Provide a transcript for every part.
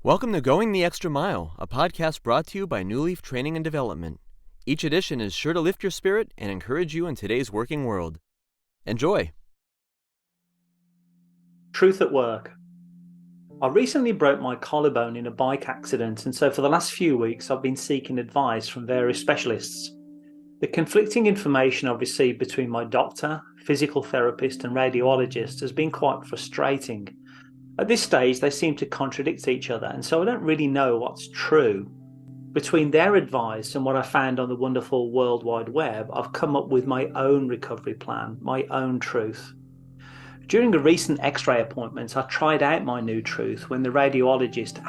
Welcome to Going the Extra Mile, a podcast brought to you by Newleaf Training and Development. Each edition is sure to lift your spirit and encourage you in today's working world. Enjoy! Truth at work. I recently broke my collarbone in a bike accident, and so for the last few weeks I've been seeking advice from various specialists. The conflicting information I've received between my doctor, physical therapist and radiologist has been quite frustrating. At this stage they seem to contradict each other, and so I don't really know what's true. Between their advice and what I found on the wonderful World Wide Web, I've come up with my own recovery plan, my own truth. During a recent x-ray appointment, I tried out my new truth when the radiologist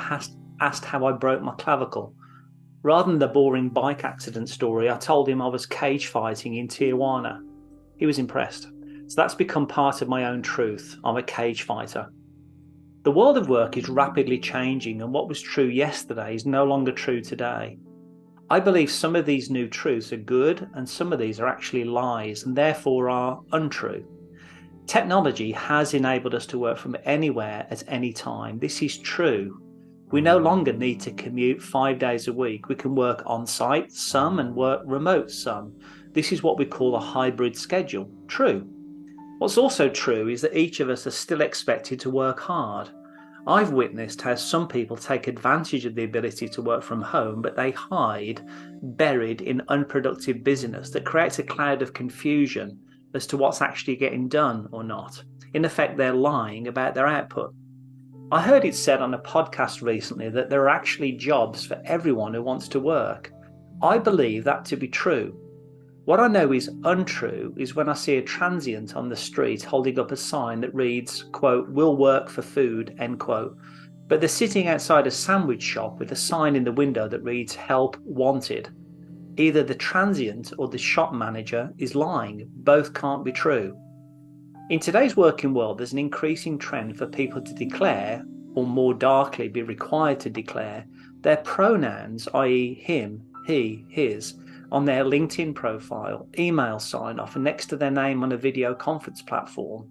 asked how I broke my clavicle. Rather than the boring bike accident story, I told him I was cage fighting in Tijuana. He was impressed. So that's become part of my own truth. I'm a cage fighter. The world of work is rapidly changing, and what was true yesterday is no longer true today. I believe some of these new truths are good and some of these are actually lies and therefore are untrue. Technology has enabled us to work from anywhere at any time. This is true. We no longer need to commute 5 days a week. We can work on site some and work remote some. This is what we call a hybrid schedule. True. What's also true is that each of us are still expected to work hard. I've witnessed how some people take advantage of the ability to work from home, but they hide, buried in unproductive busyness that creates a cloud of confusion as to what's actually getting done or not. In effect, they're lying about their output. I heard it said on a podcast recently that there are actually jobs for everyone who wants to work. I believe that to be true. What I know is untrue is when I see a transient on the street holding up a sign that reads, quote, "will work for food," end quote, but they're sitting outside a sandwich shop with a sign in the window that reads, "help wanted." Either the transient or the shop manager is lying. Both can't be true. In today's working world, there's an increasing trend for people to declare, or more darkly be required to declare, their pronouns, i.e. him, he, his, on their LinkedIn profile, email sign-off, and next to their name on a video conference platform.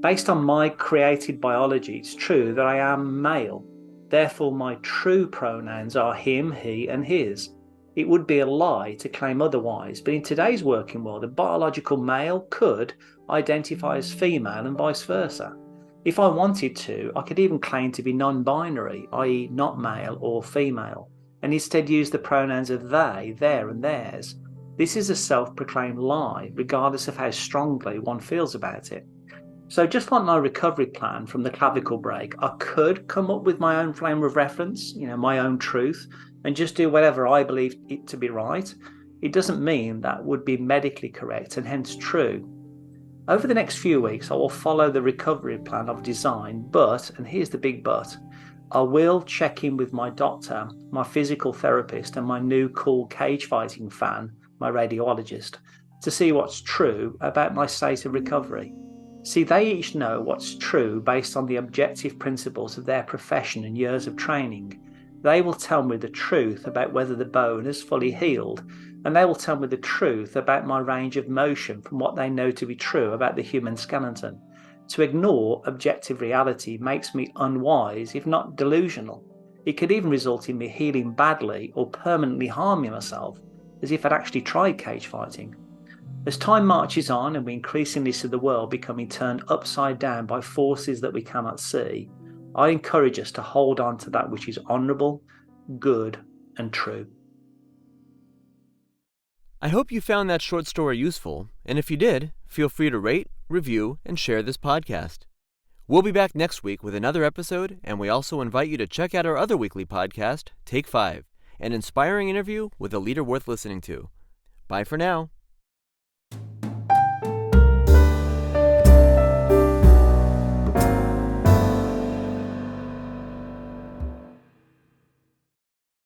Based on my created biology, it's true that I am male. Therefore, my true pronouns are him, he, and his. It would be a lie to claim otherwise, but in today's working world, a biological male could identify as female and vice versa. If I wanted to, I could even claim to be non-binary, i.e. not male or female, and instead use the pronouns of they, their and theirs. This is a self-proclaimed lie, regardless of how strongly one feels about it. So just like my recovery plan from the clavicle break, I could come up with my own frame of reference, my own truth, and just do whatever I believe it to be right. It doesn't mean that would be medically correct and hence true. Over the next few weeks, I will follow the recovery plan I've designed, but, and here's the big but, I will check in with my doctor, my physical therapist, and my new cool cage fighting fan, my radiologist, to see what's true about my state of recovery. See, they each know what's true based on the objective principles of their profession and years of training. They will tell me the truth about whether the bone has fully healed, and they will tell me the truth about my range of motion from what they know to be true about the human skeleton. To ignore objective reality makes me unwise, if not delusional. It could even result in me healing badly or permanently harming myself, as if I'd actually tried cage fighting. As time marches on and we increasingly see the world becoming turned upside down by forces that we cannot see, I encourage us to hold on to that which is honourable, good and true. I hope you found that short story useful, and if you did, feel free to rate, review, and share this podcast. We'll be back next week with another episode, and we also invite you to check out our other weekly podcast, Take 5, an inspiring interview with a leader worth listening to. Bye for now.